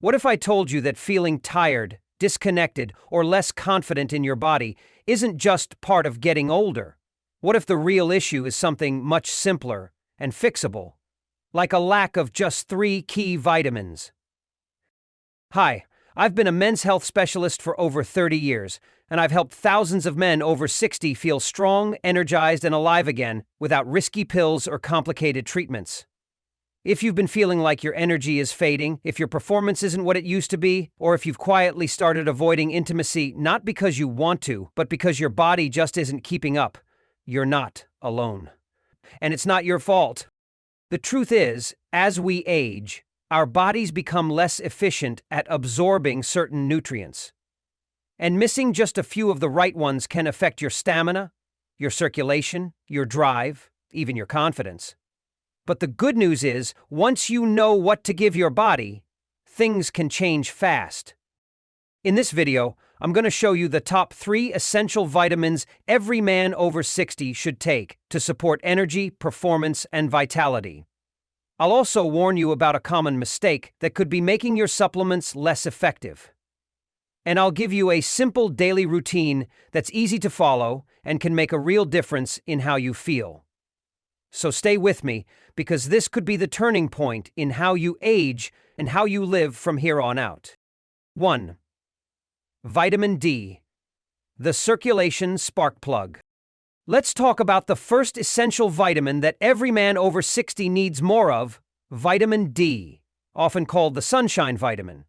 What if I told you that feeling tired, disconnected, or less confident in your body isn't just part of getting older? What if the real issue is something much simpler and fixable, like a lack of just 3 key vitamins? Hi, I've been a men's health specialist for over 30 years, and I've helped thousands of men over 60 feel strong, energized, and alive again without risky pills or complicated treatments. If you've been feeling like your energy is fading, if your performance isn't what it used to be, or if you've quietly started avoiding intimacy not because you want to, but because your body just isn't keeping up, you're not alone. And it's not your fault. The truth is, as we age, our bodies become less efficient at absorbing certain nutrients. And missing just a few of the right ones can affect your stamina, your circulation, your drive, even your confidence. But the good news is, once you know what to give your body, things can change fast. In this video, I'm going to show you the top 3 essential vitamins every man over 60 should take to support energy, performance, and vitality. I'll also warn you about a common mistake that could be making your supplements less effective. And I'll give you a simple daily routine that's easy to follow and can make a real difference in how you feel. So stay with me, because this could be the turning point in how you age and how you live from here on out. 1. Vitamin D, the circulation spark plug. Let's talk about the first essential vitamin that every man over 60 needs more of, vitamin D, often called the sunshine vitamin.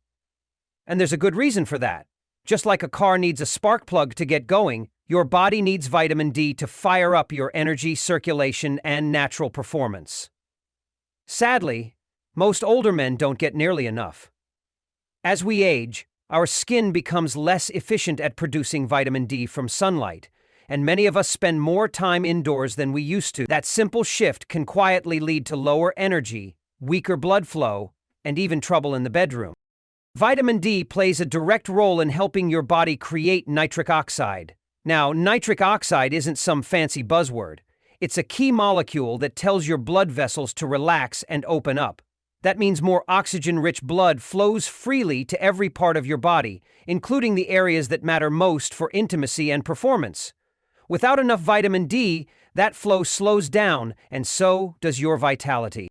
And there's a good reason for that. Just like a car needs a spark plug to get going, your body needs vitamin D to fire up your energy, circulation, and natural performance. Sadly, most older men don't get nearly enough. As we age, our skin becomes less efficient at producing vitamin D from sunlight, and many of us spend more time indoors than we used to. That simple shift can quietly lead to lower energy, weaker blood flow, and even trouble in the bedroom. Vitamin D plays a direct role in helping your body create nitric oxide. Now, nitric oxide isn't some fancy buzzword. It's a key molecule that tells your blood vessels to relax and open up. That means more oxygen-rich blood flows freely to every part of your body, including the areas that matter most for intimacy and performance. Without enough vitamin D, that flow slows down, and so does your vitality.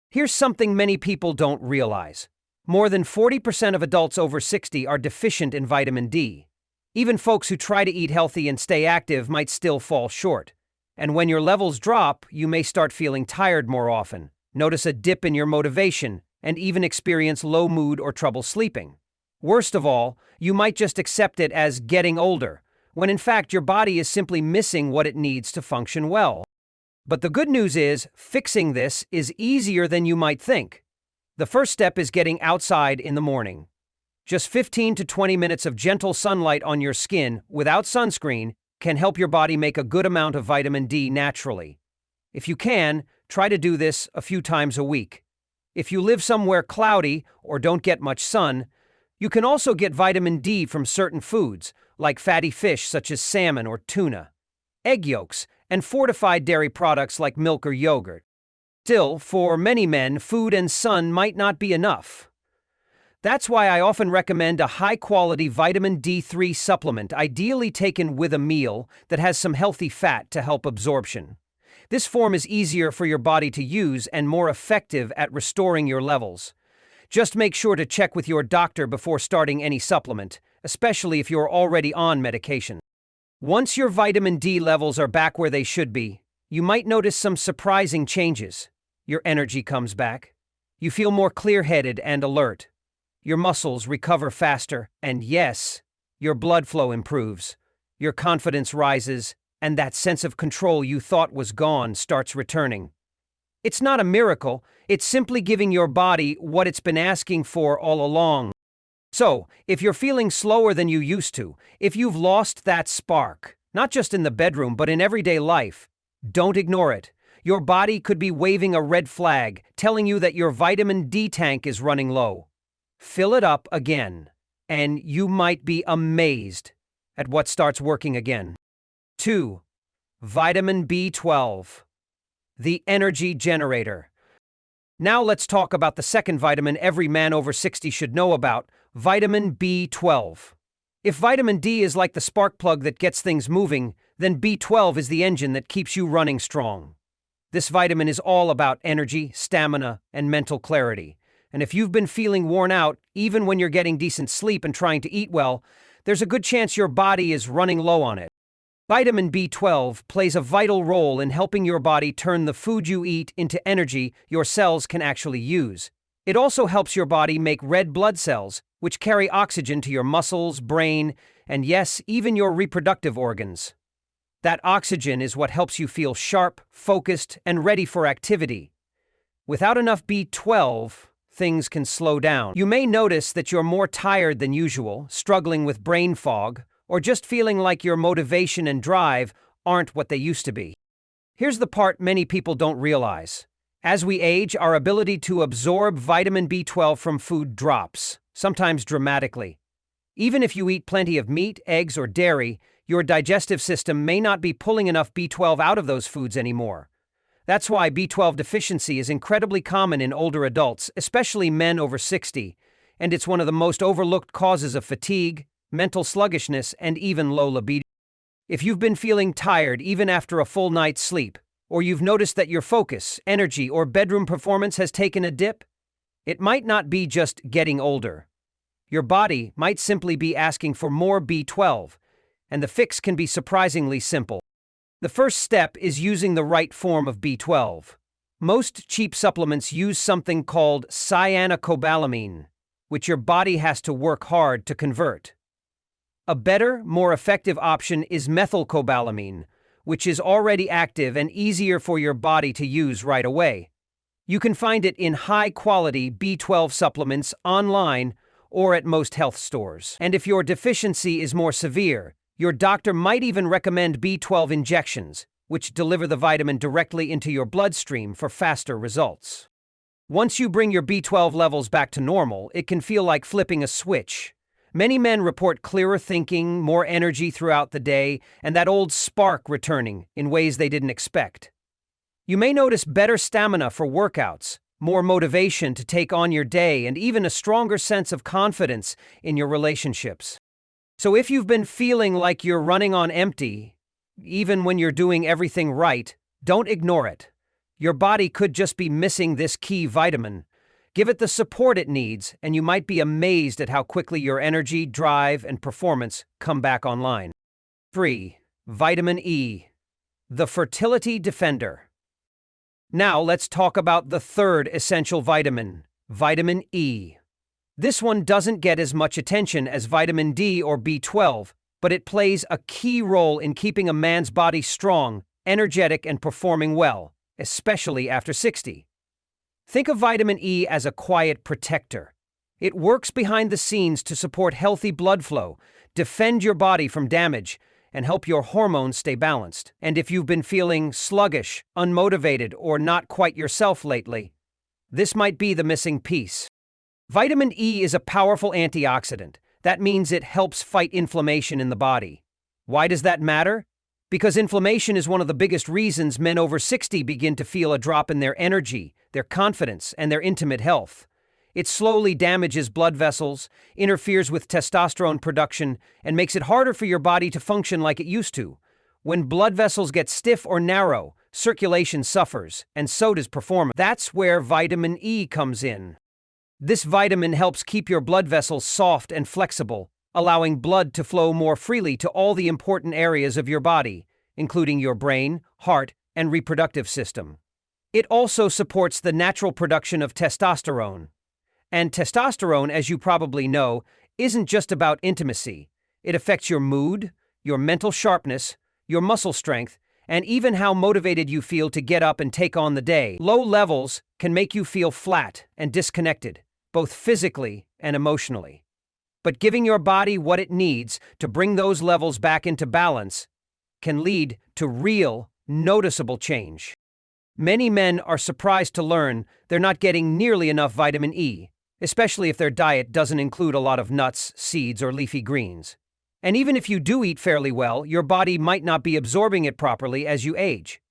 Here's something many people don't realize. More than 40% of adults over 60 are deficient in vitamin D. Even folks who try to eat healthy and stay active might still fall short. And when your levels drop, you may start feeling tired more often, notice a dip in your motivation, and even experience low mood or trouble sleeping. Worst of all, you might just accept it as getting older, when in fact your body is simply missing what it needs to function well. But the good news is, fixing this is easier than you might think. The first step is getting outside in the morning. Just 15 to 20 minutes of gentle sunlight on your skin without sunscreen can help your body make a good amount of vitamin D naturally. If you can, try to do this a few times a week. If you live somewhere cloudy or don't get much sun, you can also get vitamin D from certain foods, like fatty fish such as salmon or tuna, egg yolks, and fortified dairy products like milk or yogurt. Still, for many men, food and sun might not be enough. That's why I often recommend a high-quality vitamin D3 supplement, ideally taken with a meal, that has some healthy fat to help absorption. This form is easier for your body to use and more effective at restoring your levels. Just make sure to check with your doctor before starting any supplement, especially if you're already on medication. Once your vitamin D levels are back where they should be, you might notice some surprising changes. Your energy comes back. You feel more clear-headed and alert. Your muscles recover faster, and yes, your blood flow improves. Your confidence rises, and that sense of control you thought was gone starts returning. It's not a miracle, it's simply giving your body what it's been asking for all along. So, if you're feeling slower than you used to, if you've lost that spark, not just in the bedroom but in everyday life, don't ignore it. Your body could be waving a red flag, telling you that your vitamin D tank is running low. Fill it up again, and you might be amazed at what starts working again. 2. Vitamin B12, the energy generator. Now let's talk about the second vitamin every man over 60 should know about, vitamin B12. If vitamin D is like the spark plug that gets things moving, then B12 is the engine that keeps you running strong. This vitamin is all about energy, stamina, and mental clarity. And if you've been feeling worn out, even when you're getting decent sleep and trying to eat well, there's a good chance your body is running low on it. Vitamin B12 plays a vital role in helping your body turn the food you eat into energy your cells can actually use. It also helps your body make red blood cells, which carry oxygen to your muscles, brain, and yes, even your reproductive organs. That oxygen is what helps you feel sharp, focused, and ready for activity. Without enough B12, things can slow down. You may notice that you're more tired than usual, struggling with brain fog, or just feeling like your motivation and drive aren't what they used to be. Here's the part many people don't realize. As we age, our ability to absorb vitamin B12 from food drops, sometimes dramatically. Even if you eat plenty of meat, eggs, or dairy, your digestive system may not be pulling enough B12 out of those foods anymore. That's why B12 deficiency is incredibly common in older adults, especially men over 60, and it's one of the most overlooked causes of fatigue, mental sluggishness, and even low libido. If you've been feeling tired even after a full night's sleep, or you've noticed that your focus, energy, or bedroom performance has taken a dip, it might not be just getting older. Your body might simply be asking for more B12, and the fix can be surprisingly simple. The first step is using the right form of B12. Most cheap supplements use something called cyanocobalamin, which your body has to work hard to convert. A better, more effective option is methylcobalamin, which is already active and easier for your body to use right away. You can find it in high-quality B12 supplements online or at most health stores. And if your deficiency is more severe, your doctor might even recommend B12 injections, which deliver the vitamin directly into your bloodstream for faster results. Once you bring your B12 levels back to normal, it can feel like flipping a switch. Many men report clearer thinking, more energy throughout the day, and that old spark returning in ways they didn't expect. You may notice better stamina for workouts, more motivation to take on your day, and even a stronger sense of confidence in your relationships. So if you've been feeling like you're running on empty, even when you're doing everything right, don't ignore it. Your body could just be missing this key vitamin. Give it the support it needs, and you might be amazed at how quickly your energy, drive, and performance come back online. 3. Vitamin E, the fertility defender. Now let's talk about the third essential vitamin, vitamin E. This one doesn't get as much attention as vitamin D or B12, but it plays a key role in keeping a man's body strong, energetic, and performing well, especially after 60. Think of vitamin E as a quiet protector. It works behind the scenes to support healthy blood flow, defend your body from damage, and help your hormones stay balanced. And if you've been feeling sluggish, unmotivated, or not quite yourself lately, this might be the missing piece. Vitamin E is a powerful antioxidant. That means it helps fight inflammation in the body. Why does that matter? Because inflammation is one of the biggest reasons men over 60 begin to feel a drop in their energy, their confidence, and their intimate health. It slowly damages blood vessels, interferes with testosterone production, and makes it harder for your body to function like it used to. When blood vessels get stiff or narrow, circulation suffers, and so does performance. That's where vitamin E comes in. This vitamin helps keep your blood vessels soft and flexible, allowing blood to flow more freely to all the important areas of your body, including your brain, heart, and reproductive system. It also supports the natural production of testosterone. And testosterone, as you probably know, isn't just about intimacy. It affects your mood, your mental sharpness, your muscle strength, and even how motivated you feel to get up and take on the day. Low levels can make you feel flat and disconnected, both physically and emotionally. But giving your body what it needs to bring those levels back into balance can lead to real, noticeable change. Many men are surprised to learn they're not getting nearly enough vitamin E, especially if their diet doesn't include a lot of nuts, seeds, or leafy greens. And even if you do eat fairly well, your body might not be absorbing it properly as you age.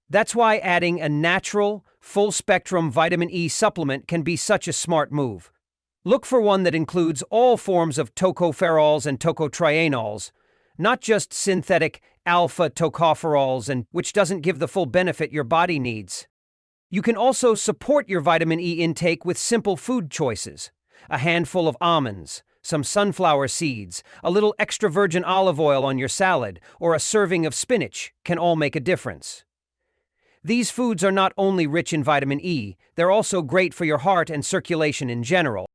That's why adding a natural, full-spectrum vitamin E supplement can be such a smart move. Look for one that includes all forms of tocopherols and tocotrienols, not just synthetic alpha-tocopherols, and which doesn't give the full benefit your body needs. You can also support your vitamin E intake with simple food choices. A handful of almonds, some sunflower seeds, a little extra virgin olive oil on your salad, or a serving of spinach can all make a difference. These foods are not only rich in vitamin E, they're also great for your heart and circulation in general.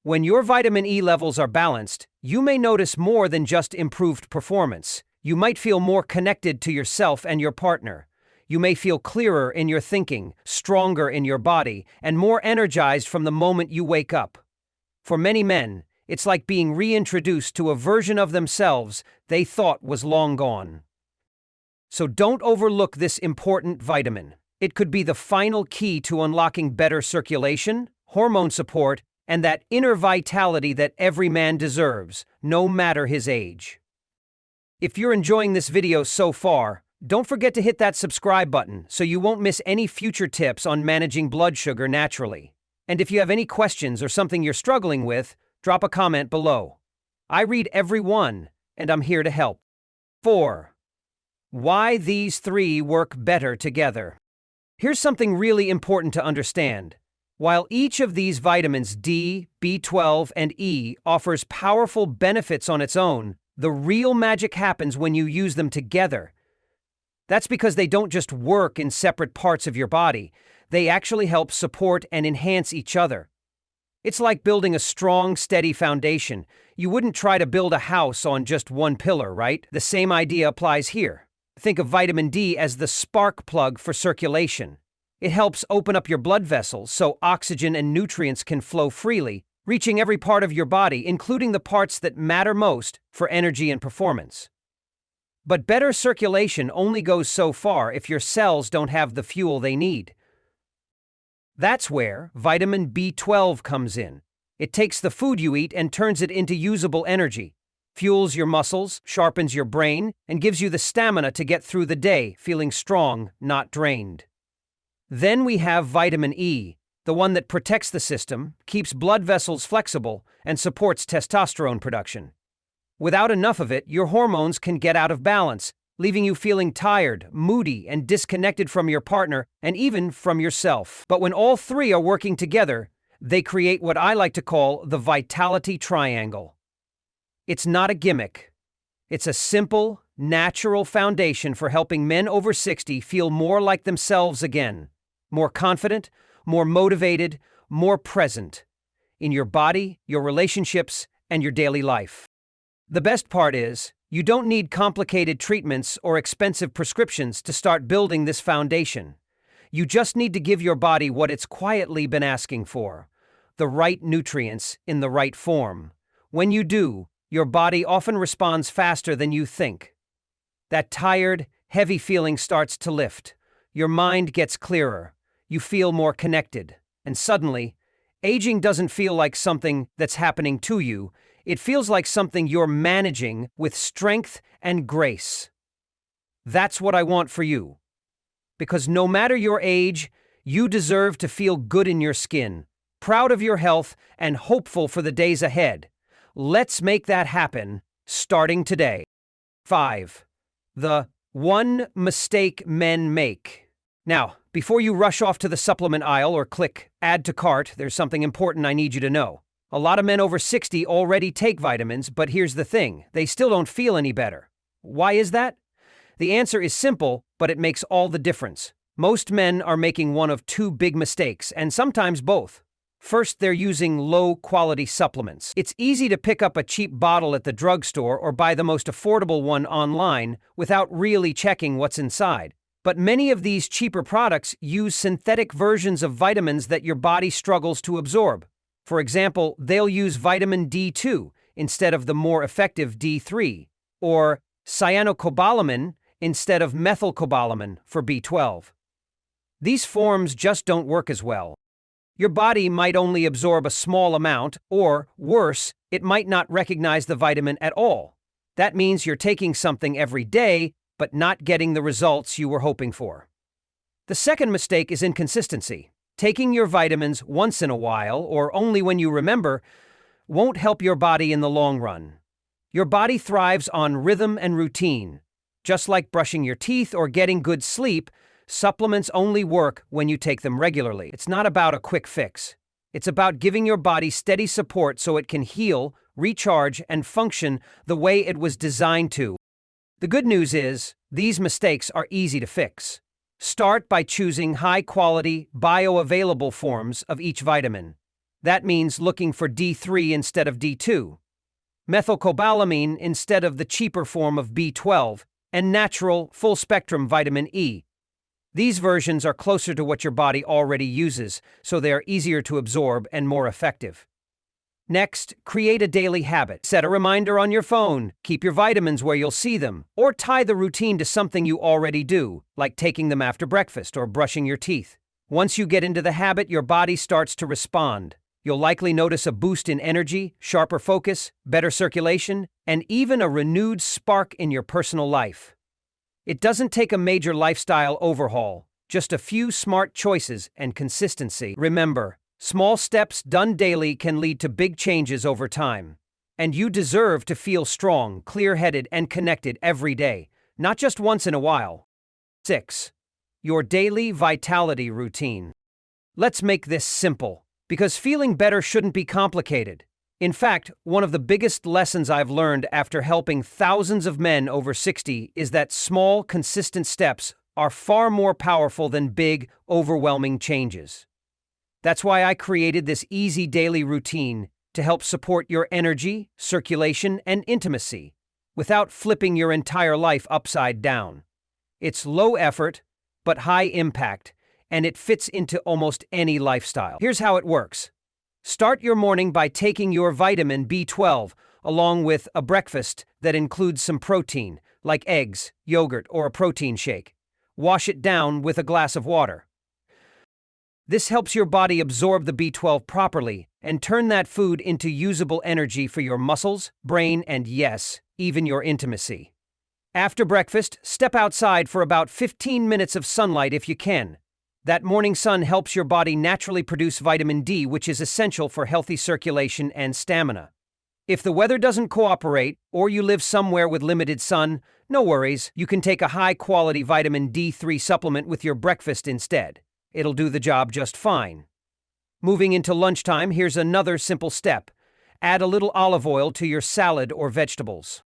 When your vitamin E levels are balanced, you may notice more than just improved performance. You might feel more connected to yourself and your partner. You may feel clearer in your thinking, stronger in your body, and more energized from the moment you wake up. For many men, it's like being reintroduced to a version of themselves they thought was long gone. So don't overlook this important vitamin. It could be the final key to unlocking better circulation, hormone support, and that inner vitality that every man deserves, no matter his age. If you're enjoying this video so far, don't forget to hit that subscribe button so you won't miss any future tips on managing blood sugar naturally. And if you have any questions or something you're struggling with, drop a comment below. I read every one, and I'm here to help. 4. Why these three work better together. Here's something really important to understand. While each of these vitamins D, B12, and E offers powerful benefits on its own, the real magic happens when you use them together. That's because they don't just work in separate parts of your body, they actually help support and enhance each other. It's like building a strong, steady foundation. You wouldn't try to build a house on just one pillar, right? The same idea applies here. Think of vitamin D as the spark plug for circulation. It helps open up your blood vessels so oxygen and nutrients can flow freely, reaching every part of your body, including the parts that matter most for energy and performance. But better circulation only goes so far if your cells don't have the fuel they need. That's where vitamin B12 comes in. It takes the food you eat and turns it into usable energy, fuels your muscles, sharpens your brain, and gives you the stamina to get through the day feeling strong, not drained. Then we have vitamin E, the one that protects the system, keeps blood vessels flexible, and supports testosterone production. Without enough of it, your hormones can get out of balance, leaving you feeling tired, moody, and disconnected from your partner and even from yourself. But when all three are working together, they create what I like to call the vitality triangle. It's not a gimmick. It's a simple, natural foundation for helping men over 60 feel more like themselves again. More confident, more motivated, more present in your body, your relationships, and your daily life. The best part is, you don't need complicated treatments or expensive prescriptions to start building this foundation. You just need to give your body what it's quietly been asking for, the right nutrients in the right form. When you do, your body often responds faster than you think. That tired, heavy feeling starts to lift. Your mind gets clearer. You feel more connected. And suddenly, aging doesn't feel like something that's happening to you. It feels like something you're managing with strength and grace. That's what I want for you. Because no matter your age, you deserve to feel good in your skin, proud of your health, and hopeful for the days ahead. Let's make that happen, starting today. 5. The one mistake men make. Now, before you rush off to the supplement aisle or click Add to Cart, there's something important I need you to know. A lot of men over 60 already take vitamins, but here's the thing, they still don't feel any better. Why is that? The answer is simple, but it makes all the difference. Most men are making one of two big mistakes, and sometimes both. First, they're using low-quality supplements. It's easy to pick up a cheap bottle at the drugstore or buy the most affordable one online without really checking what's inside. But many of these cheaper products use synthetic versions of vitamins that your body struggles to absorb. For example, they'll use vitamin D2 instead of the more effective D3, or cyanocobalamin instead of methylcobalamin for B12. These forms just don't work as well. Your body might only absorb a small amount, or, worse, it might not recognize the vitamin at all. That means you're taking something every day, but not getting the results you were hoping for. The second mistake is inconsistency. Taking your vitamins once in a while, or only when you remember, won't help your body in the long run. Your body thrives on rhythm and routine. Just like brushing your teeth or getting good sleep, supplements only work when you take them regularly. It's not about a quick fix. It's about giving your body steady support so it can heal, recharge, and function the way it was designed to. The good news is, these mistakes are easy to fix. Start by choosing high-quality, bioavailable forms of each vitamin. That means looking for D3 instead of D2, methylcobalamin instead of the cheaper form of B12, and natural, full-spectrum vitamin E. These versions are closer to what your body already uses, so they are easier to absorb and more effective. Next, create a daily habit. Set a reminder on your phone, keep your vitamins where you'll see them, or tie the routine to something you already do, like taking them after breakfast or brushing your teeth. Once you get into the habit, your body starts to respond. You'll likely notice a boost in energy, sharper focus, better circulation, and even a renewed spark in your personal life. It doesn't take a major lifestyle overhaul, just a few smart choices and consistency. Remember, small steps done daily can lead to big changes over time. And you deserve to feel strong, clear-headed, and connected every day, not just once in a while. 6. Your daily vitality routine. Let's make this simple, because feeling better shouldn't be complicated. In fact, one of the biggest lessons I've learned after helping thousands of men over 60 is that small, consistent steps are far more powerful than big, overwhelming changes. That's why I created this easy daily routine to help support your energy, circulation, and intimacy without flipping your entire life upside down. It's low effort, but high impact, and it fits into almost any lifestyle. Here's how it works. Start your morning by taking your vitamin B12 along with a breakfast that includes some protein, like eggs, yogurt, or a protein shake. Wash it down with a glass of water. This helps your body absorb the B12 properly and turn that food into usable energy for your muscles, brain, and yes, even your intimacy. After breakfast, step outside for about 15 minutes of sunlight if you can. That morning sun helps your body naturally produce vitamin D, which is essential for healthy circulation and stamina. If the weather doesn't cooperate, or you live somewhere with limited sun, no worries, you can take a high-quality vitamin D3 supplement with your breakfast instead. It'll do the job just fine. Moving into lunchtime, here's another simple step. Add a little olive oil to your salad or vegetables.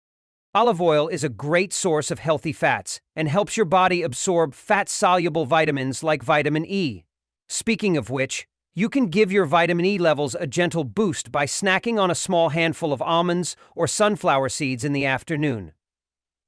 Olive oil is a great source of healthy fats and helps your body absorb fat-soluble vitamins like vitamin E. Speaking of which, you can give your vitamin E levels a gentle boost by snacking on a small handful of almonds or sunflower seeds in the afternoon.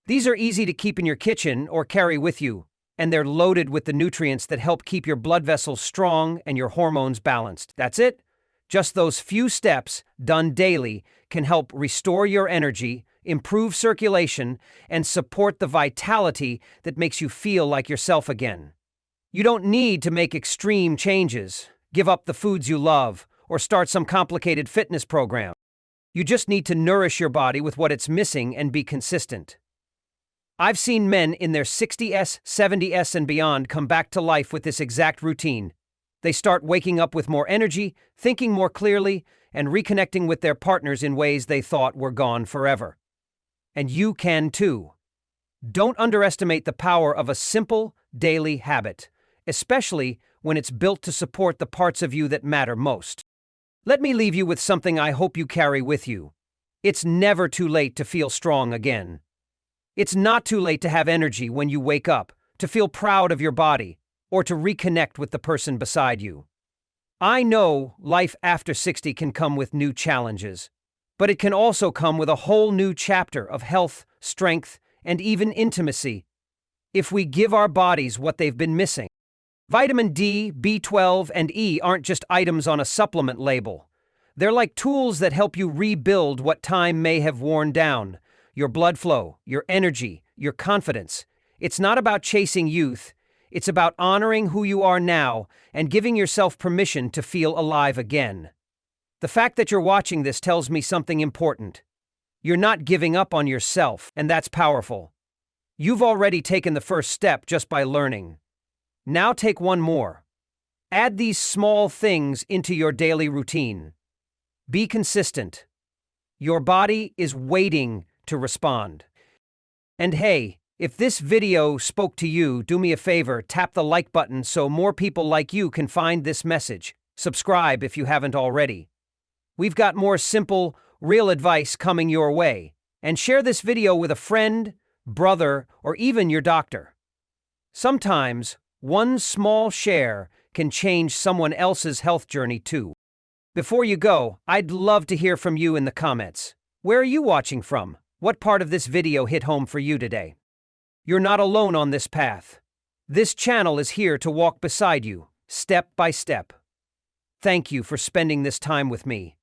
These are easy to keep in your kitchen or carry with you, and they're loaded with the nutrients that help keep your blood vessels strong and your hormones balanced. That's it. Just those few steps, done daily, can help restore your energy, improve circulation, and support the vitality that makes you feel like yourself again. You don't need to make extreme changes, give up the foods you love, or start some complicated fitness program. You just need to nourish your body with what it's missing and be consistent. I've seen men in their 60s, 70s, and beyond come back to life with this exact routine. They start waking up with more energy, thinking more clearly, and reconnecting with their partners in ways they thought were gone forever. And you can too. Don't underestimate the power of a simple, daily habit, especially when it's built to support the parts of you that matter most. Let me leave you with something I hope you carry with you. It's never too late to feel strong again. It's not too late to have energy when you wake up, to feel proud of your body, or to reconnect with the person beside you. I know life after 60 can come with new challenges, but it can also come with a whole new chapter of health, strength, and even intimacy, if we give our bodies what they've been missing. Vitamin D, B12, and E aren't just items on a supplement label. They're like tools that help you rebuild what time may have worn down. Your blood flow, your energy, your confidence. It's not about chasing youth. It's about honoring who you are now and giving yourself permission to feel alive again. The fact that you're watching this tells me something important. You're not giving up on yourself, and that's powerful. You've already taken the first step just by learning. Now take one more. Add these small things into your daily routine. Be consistent. Your body is waiting to respond. And hey, if this video spoke to you, do me a favor, tap the like button so more people like you can find this message. Subscribe if you haven't already. We've got more simple, real advice coming your way. And share this video with a friend, brother, or even your doctor. Sometimes, one small share can change someone else's health journey too. Before you go, I'd love to hear from you in the comments. Where are you watching from? What part of this video hit home for you today? You're not alone on this path. This channel is here to walk beside you, step by step. Thank you for spending this time with me.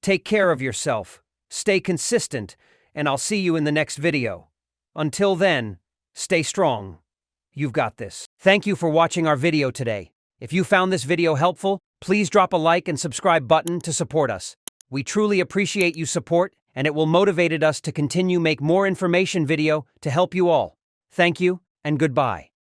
Take care of yourself, stay consistent, and I'll see you in the next video. Until then, stay strong. You've got this. Thank you for watching our video today. If you found this video helpful, please drop a like and subscribe button to support us. We truly appreciate you support, and it will motivate us to continue make more information video to help you all. Thank you, and goodbye.